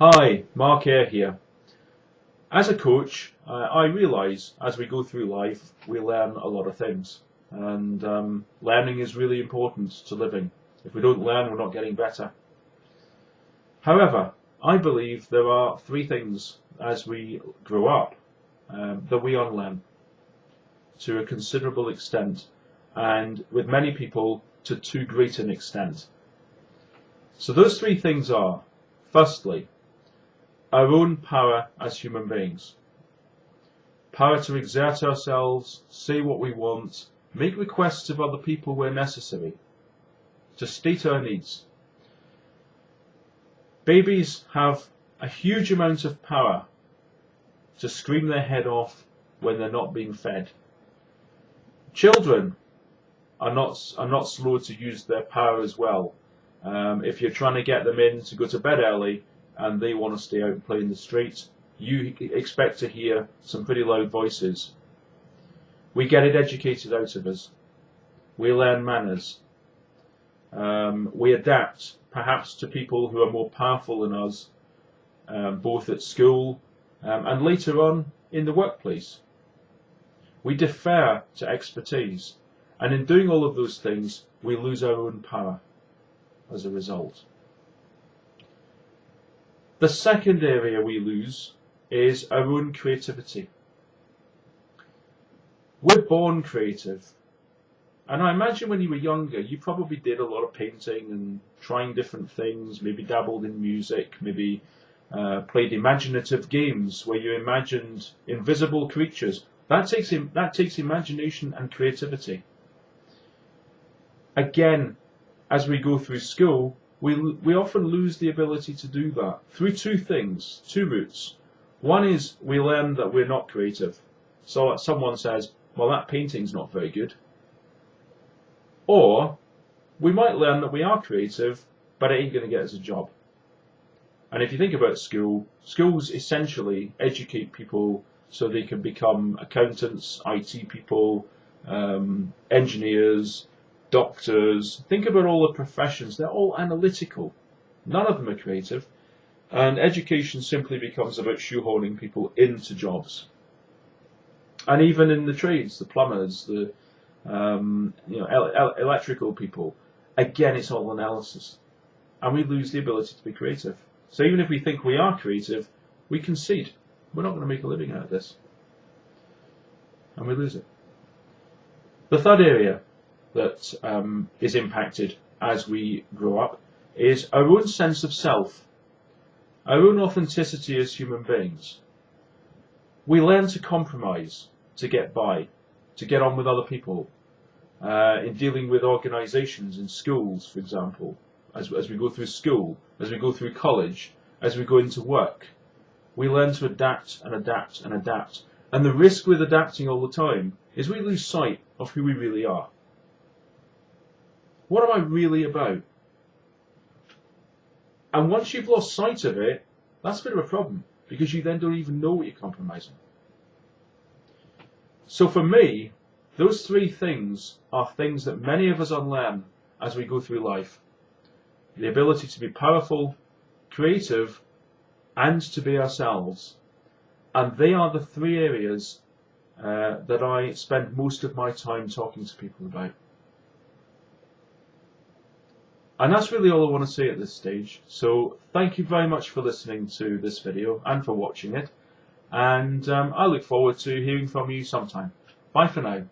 Hi, Mark Eyre here. As a coach, I realise as we go through life we learn a lot of things, and learning is really important to living. If we don't learn, we're not getting better. However, I believe there are three things as we grow up that we unlearn to a considerable extent, and with many people to too great an extent. So those three things are, firstly, our own power as human beings. Power to exert ourselves, say what we want, make requests of other people where necessary, to state our needs. Babies have a huge amount of power to scream their head off when they're not being fed. Children are not slow to use their power as well. If you're trying to get them in to go to bed early and they want to stay out and play in the street, you expect to hear some pretty loud voices. We get it educated out of us. We learn manners. We adapt perhaps to people who are more powerful than us, both at school and later on in the workplace. We defer to expertise, and in doing all of those things we lose our own power as a result. The second area we lose is our own creativity. We're born creative, and I imagine when you were younger you probably did a lot of painting and trying different things, maybe dabbled in music, maybe played imaginative games where you imagined invisible creatures. That takes imagination and creativity. Again, as we go through school, we often lose the ability to do that through two routes. One is we learn that we're not creative. So someone says, well, that painting's not very good. Or we might learn that we are creative, but it ain't going to get us a job. And if you think about schools essentially educate people so they can become accountants, IT people, engineers, doctors. Think about all the professions. They're all analytical. None of them are creative. And education simply becomes about shoehorning people into jobs. And even in the trades, the plumbers, the electrical people, again, it's all analysis. And we lose the ability to be creative. So even if we think we are creative, we concede. We're not going to make a living out of this. And we lose it. The third area that is impacted as we grow up is our own sense of self, our own authenticity as human beings. We learn to compromise to get by, to get on with other people, in dealing with organisations in schools, for example, as we go through school, as we go through college, as we go into work. We learn to adapt and adapt and adapt. And the risk with adapting all the time is we lose sight of who we really are. What am I really about? And once you've lost sight of it, that's a bit of a problem, because you then don't even know what you're compromising. So for me, those three things are things that many of us unlearn as we go through life. The ability to be powerful, creative, and to be ourselves. And they are the three areas that I spend most of my time talking to people about. And that's really all I want to say at this stage. So thank you very much for listening to this video and for watching it. And I look forward to hearing from you sometime. Bye for now.